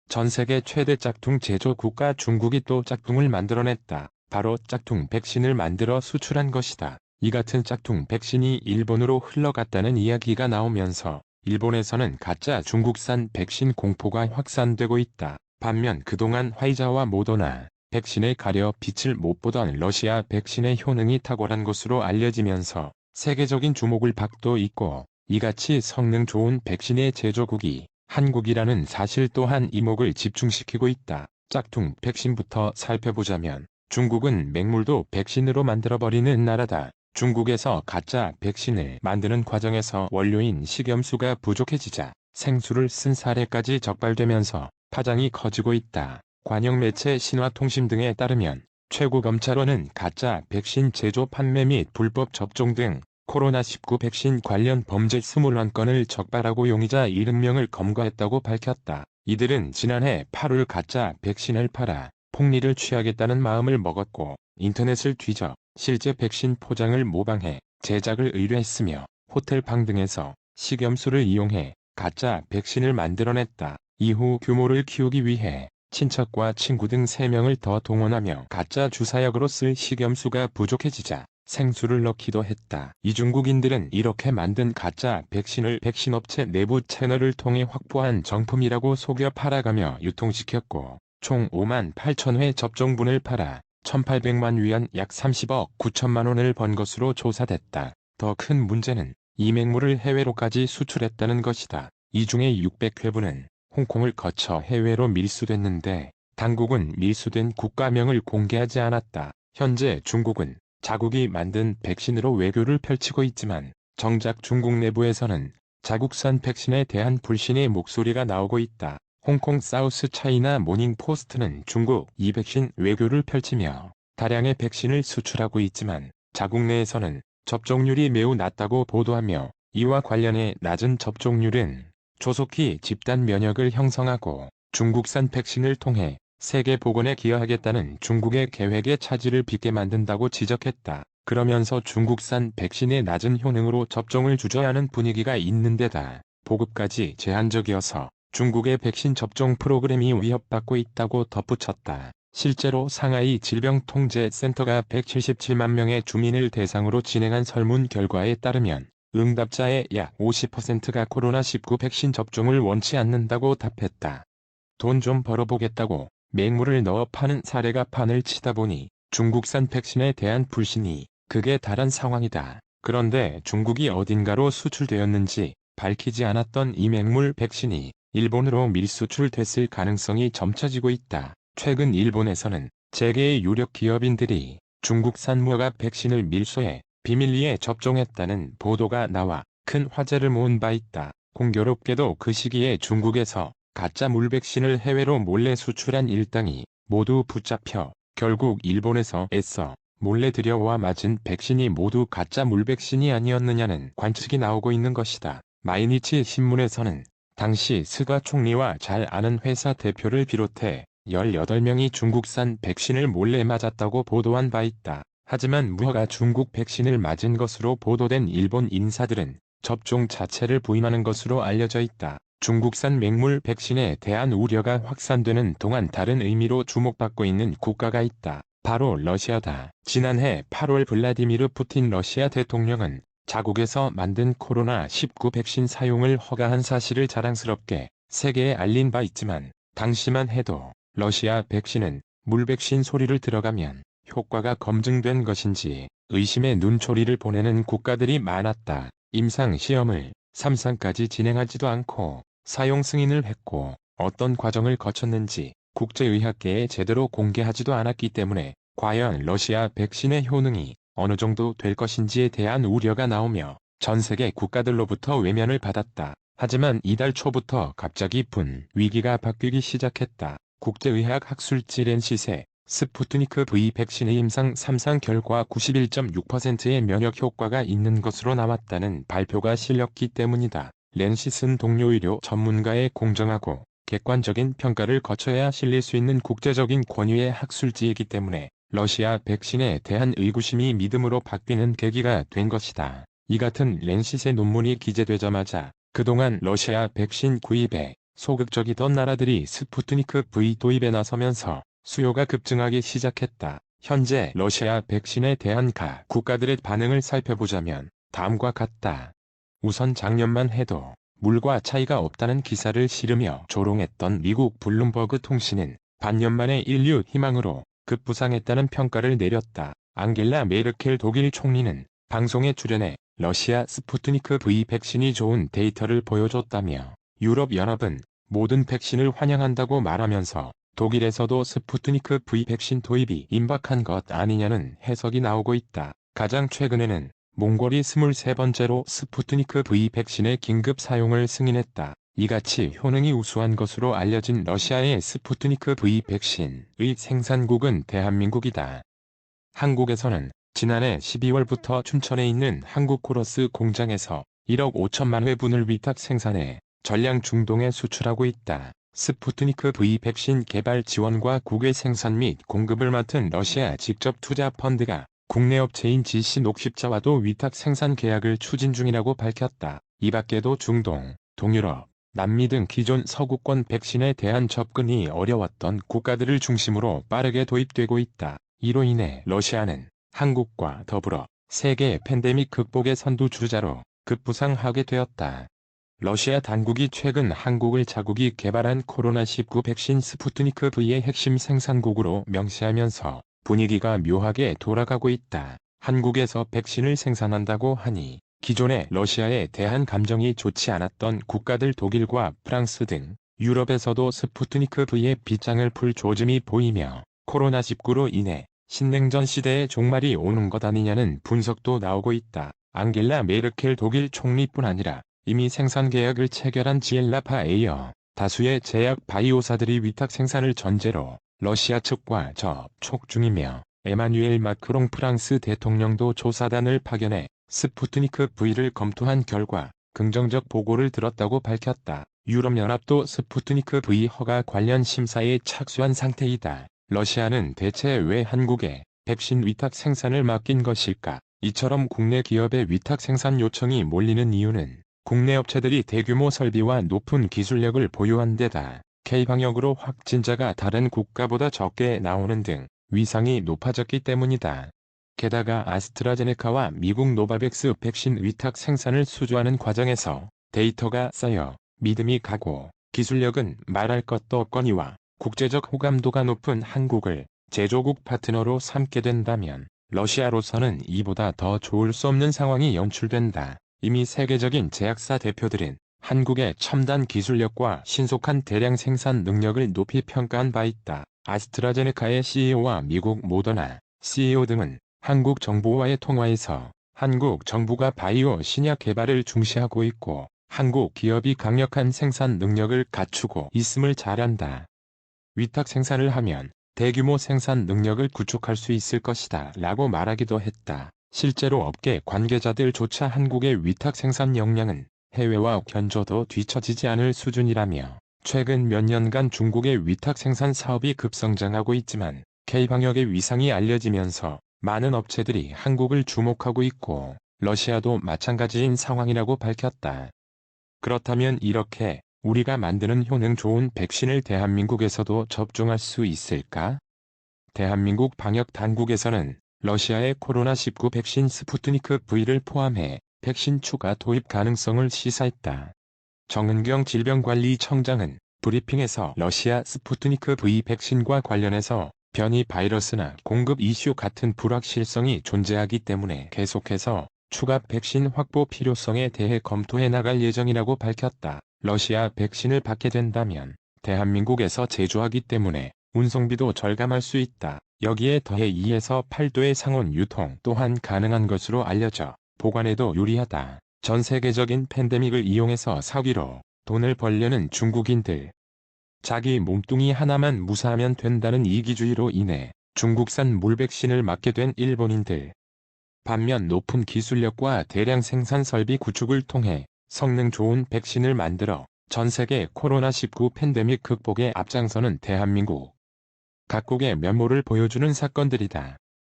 전 세계 최대 짝퉁 제조 국가 중국이 또 짝퉁을 만들어냈다. 바로 짝퉁 백신을 만들어 수출한 것이다. 이 같은 짝퉁 백신이 일본으로 흘러갔다는 이야기가 나오면서 일본에서는 가짜 중국산 백신 공포가 확산되고 있다. 반면 그동안 화이자와 모더나 백신에 가려 빛을 못 보던 러시아 백신의 효능이 탁월한 것으로 알려지면서 세계적인 주목을 받고 있고, 이같이 성능 좋은 백신의 제조국이 한국이라는 사실 또한 이목을 집중시키고 있다. 짝퉁 백신부터 살펴보자면 중국은 맹물도 백신으로 만들어버리는 나라다. 중국에서 가짜 백신을 만드는 과정에서 원료인 식염수가 부족해지자 생수를 쓴 사례까지 적발되면서 파장이 커지고 있다. 관영 매체 신화통신 등에 따르면 최고검찰원은 가짜 백신 제조 판매 및 불법 접종 등 코로나19 백신 관련 범죄 21건을 적발하고 용의자 70명을 검거했다고 밝혔다. 이들은 지난해 8월 가짜 백신을 팔아 폭리를 취하겠다는 마음을 먹었고 인터넷을 뒤져 실제 백신 포장을 모방해 제작을 의뢰했으며 호텔 방 등에서 식염수를 이용해 가짜 백신을 만들어냈다. 이후 규모를 키우기 위해 친척과 친구 등 3명을 더 동원하며 가짜 주사약으로 쓸 식염수가 부족해지자 생수를 넣기도 했다. 이 중국인들은 이렇게 만든 가짜 백신을 백신업체 내부 채널을 통해 확보한 정품이라고 속여 팔아가며 유통시켰고 총 5만 8천 회 접종분을 팔아 1,800만 위안 약 30억 9천만 원을 번 것으로 조사됐다. 더 큰 문제는 이 맹물을 해외로까지 수출했다는 것이다. 이 중에 600회분은 홍콩을 거쳐 해외로 밀수됐는데 당국은 밀수된 국가명을 공개하지 않았다. 현재 중국은 자국이 만든 백신으로 외교를 펼치고 있지만 정작 중국 내부에서는 자국산 백신에 대한 불신의 목소리가 나오고 있다. 홍콩 사우스 차이나 모닝 포스트는 중국 이 백신 외교를 펼치며 다량의 백신을 수출하고 있지만 자국 내에서는 접종률이 매우 낮다고 보도하며 이와 관련해 낮은 접종률은 조속히 집단 면역을 형성하고 중국산 백신을 통해 세계 보건에 기여하겠다는 중국의 계획에 차질을 빚게 만든다고 지적했다. 그러면서 중국산 백신의 낮은 효능으로 접종을 주저하는 분위기가 있는 데다 보급까지 제한적이어서 중국의 백신 접종 프로그램이 위협받고 있다고 덧붙였다. 실제로 상하이 질병통제센터가 177만 명의 주민을 대상으로 진행한 설문 결과에 따르면 응답자의 약 50%가 코로나19 백신 접종을 원치 않는다고 답했다. 돈 좀 벌어보겠다고 맹물을 넣어 파는 사례가 판을 치다 보니 중국산 백신에 대한 불신이 극에 달한 상황이다. 그런데 중국이 어딘가로 수출되었는지 밝히지 않았던 이 맹물 백신이 일본으로 밀수출됐을 가능성이 점쳐지고 있다. 최근 일본에서는 세계의 유력 기업인들이 중국산 무허가 백신을 밀수해 비밀리에 접종했다는 보도가 나와 큰 화제를 모은 바 있다. 공교롭게도 그 시기에 중국에서 가짜 물백신을 해외로 몰래 수출한 일당이 모두 붙잡혀 결국 일본에서 애써 몰래 들여와 맞은 백신이 모두 가짜 물백신이 아니었느냐는 관측이 나오고 있는 것이다. 마이니치 신문에서는 당시 스가 총리와 잘 아는 회사 대표를 비롯해 18명이 중국산 백신을 몰래 맞았다고 보도한 바 있다. 하지만 무허가 중국 백신을 맞은 것으로 보도된 일본 인사들은 접종 자체를 부인하는 것으로 알려져 있다. 중국산 맹물 백신에 대한 우려가 확산되는 동안 다른 의미로 주목받고 있는 국가가 있다. 바로 러시아다. 지난해 8월 블라디미르 푸틴 러시아 대통령은 자국에서 만든 코로나19 백신 사용을 허가한 사실을 자랑스럽게 세계에 알린 바 있지만 당시만 해도 러시아 백신은 물백신 소리를 들어가면 효과가 검증된 것인지 의심의 눈초리를 보내는 국가들이 많았다. 임상시험을 3상까지 진행하지도 않고 사용 승인을 했고 어떤 과정을 거쳤는지 국제의학계에 제대로 공개하지도 않았기 때문에 과연 러시아 백신의 효능이 어느 정도 될 것인지에 대한 우려가 나오며 전 세계 국가들로부터 외면을 받았다. 하지만 이달 초부터 갑자기 분위기가 바뀌기 시작했다. 국제의학 학술지 렌시세 스푸트니크 V 백신의 임상 3상 결과 91.6%의 면역 효과가 있는 것으로 나왔다는 발표가 실렸기 때문이다. 렌시스는 동료 의료 전문가의 공정하고 객관적인 평가를 거쳐야 실릴 수 있는 국제적인 권위의 학술지이기 때문에 러시아 백신에 대한 의구심이 믿음으로 바뀌는 계기가 된 것이다. 이 같은 렌시스의 논문이 기재되자마자 그동안 러시아 백신 구입에 소극적이던 나라들이 스푸트니크 V 도입에 나서면서 수요가 급증하기 시작했다. 현재 러시아 백신에 대한 각 국가들의 반응을 살펴보자면 다음과 같다. 우선 작년만 해도 물과 차이가 없다는 기사를 실으며 조롱했던 미국 블룸버그 통신은 반년 만에 인류 희망으로 급부상했다는 평가를 내렸다. 앙겔라 메르켈 독일 총리는 방송에 출연해 러시아 스푸트니크 V 백신이 좋은 데이터를 보여줬다며 유럽연합은 모든 백신을 환영한다고 말하면서 독일에서도 스푸트니크 V 백신 도입이 임박한 것 아니냐는 해석이 나오고 있다. 가장 최근에는 몽골이 23번째로 스푸트니크 V 백신의 긴급 사용을 승인했다. 이같이 효능이 우수한 것으로 알려진 러시아의 스푸트니크 V 백신의 생산국은 대한민국이다. 한국에서는 지난해 12월부터 춘천에 있는 한국코러스 공장에서 1억 5천만 회분을 위탁 생산해 전량 중동에 수출하고 있다. 스푸트니크 V 백신 개발 지원과 국외 생산 및 공급을 맡은 러시아 직접 투자 펀드가 국내 업체인 GC 녹십자와도 위탁 생산 계약을 추진 중이라고 밝혔다. 이 밖에도 중동, 동유럽, 남미 등 기존 서구권 백신에 대한 접근이 어려웠던 국가들을 중심으로 빠르게 도입되고 있다. 이로 인해 러시아는 한국과 더불어 세계 팬데믹 극복의 선두주자로 급부상하게 되었다. 러시아 당국이 최근 한국을 자국이 개발한 코로나19 백신 스푸트니크 V의 핵심 생산국으로 명시하면서 분위기가 묘하게 돌아가고 있다. 한국에서 백신을 생산한다고 하니 기존에 러시아에 대한 감정이 좋지 않았던 국가들 독일과 프랑스 등 유럽에서도 스푸트니크 V의 빗장을 풀 조짐이 보이며 코로나19로 인해 신냉전 시대의 종말이 오는 것 아니냐는 분석도 나오고 있다. 앙겔라 메르켈 독일 총리뿐 아니라 이미 생산 계약을 체결한 지엘라파 에이어, 다수의 제약 바이오사들이 위탁 생산을 전제로 러시아 측과 접촉 중이며 에마뉴엘 마크롱 프랑스 대통령도 조사단을 파견해 스푸트니크 V를 검토한 결과 긍정적 보고를 들었다고 밝혔다. 유럽연합도 스푸트니크 V 허가 관련 심사에 착수한 상태이다. 러시아는 대체 왜 한국에 백신 위탁 생산을 맡긴 것일까? 이처럼 국내 기업의 위탁 생산 요청이 몰리는 이유는 국내 업체들이 대규모 설비와 높은 기술력을 보유한 데다 K방역으로 확진자가 다른 국가보다 적게 나오는 등 위상이 높아졌기 때문이다. 게다가 아스트라제네카와 미국 노바백스 백신 위탁 생산을 수주하는 과정에서 데이터가 쌓여 믿음이 가고 기술력은 말할 것도 없거니와 국제적 호감도가 높은 한국을 제조국 파트너로 삼게 된다면 러시아로서는 이보다 더 좋을 수 없는 상황이 연출된다. 이미 세계적인 제약사 대표들은 한국의 첨단 기술력과 신속한 대량 생산 능력을 높이 평가한 바 있다. 아스트라제네카의 CEO와 미국 모더나 CEO 등은 한국 정부와의 통화에서 한국 정부가 바이오 신약 개발을 중시하고 있고 한국 기업이 강력한 생산 능력을 갖추고 있음을 잘한다. 위탁 생산을 하면 대규모 생산 능력을 구축할 수 있을 것이다 라고 말하기도 했다. 실제로 업계 관계자들조차 한국의 위탁 생산 역량은 해외와 견줘도 뒤처지지 않을 수준이라며 최근 몇 년간 중국의 위탁 생산 사업이 급성장하고 있지만 K방역의 위상이 알려지면서 많은 업체들이 한국을 주목하고 있고 러시아도 마찬가지인 상황이라고 밝혔다. 그렇다면 이렇게 우리가 만드는 효능 좋은 백신을 대한민국에서도 접종할 수 있을까? 대한민국 방역 당국에서는 러시아의 코로나19 백신 스푸트니크 V를 포함해 백신 추가 도입 가능성을 시사했다. 정은경 질병관리청장은 브리핑에서 러시아 스푸트니크 V 백신과 관련해서 변이 바이러스나 공급 이슈 같은 불확실성이 존재하기 때문에 계속해서 추가 백신 확보 필요성에 대해 검토해 나갈 예정이라고 밝혔다. 러시아 백신을 받게 된다면 대한민국에서 제조하기 때문에 운송비도 절감할 수 있다. 여기에 더해 2에서 8도의 상온 유통 또한 가능한 것으로 알려져 보관에도 유리하다. 전 세계적인 팬데믹을 이용해서 사기로 돈을 벌려는 중국인들. 자기 몸뚱이 하나만 무사하면 된다는 이기주의로 인해 중국산 물백신을 맞게 된 일본인들. 반면 높은 기술력과 대량 생산 설비 구축을 통해 성능 좋은 백신을 만들어 전 세계 코로나19 팬데믹 극복에 앞장서는 대한민국. 각국의 면모를 보여주는 사건들이다.